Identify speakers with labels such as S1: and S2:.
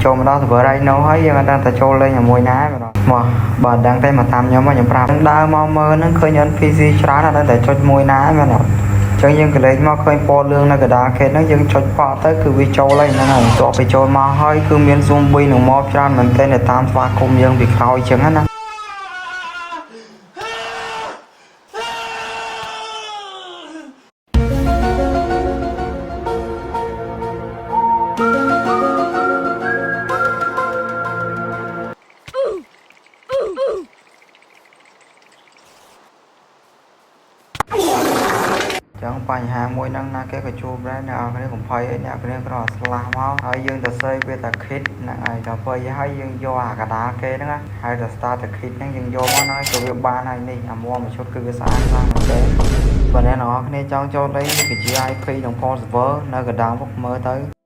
S1: ចូលមកដល់ server ឯណូហើយយើងអត់ដឹងតែចូលលេងជាមួយណាម្ដងមកបើដឹងតែមកតាមខ្ញុំមកខ្ញុំប្រាប់ដើរមកមើលហ្នឹងឃើញ NPC ច្រើនអត់ដឹងតែចុចមួយណាមែនអត់ចឹងយើងក៏លេងមកឃើញពណ៌លឿងនៅកណ្ដាលខេតហ្នឹងយើងចុចប៉ក់ទៅគឺវាចូលហើយហ្នឹងហើយទោះទៅចូលមកហើយគឺមាន zombie នឹងមកច្រើនមែនទែនតែតាមស្វាគមន៍យើងពីក្រោយចឹងណាចឹងបញ្ហាមួយហ្នឹងណាគេក៏ជួបដែរអ្នកនរកុំភ័យអីអ្នកនរក៏ស្លាប់មកហើយយើងទៅសេវាតា kit ហ្នឹងហើយដល់ពេលហើយយើងយកអាកដាគេហ្នឹងហើយទៅ start តា kit ហ្នឹងយើងយកមកហើយក៏វាបានហើយនេះអាមួមួយឈុតគឺវាស្អាតខ្លាំងមែនទេបើអ្នកនរគ្នាចង់ចូលលេងគឺជា IP ក្នុង Port server នៅកណ្ដាលមុខមើលទៅ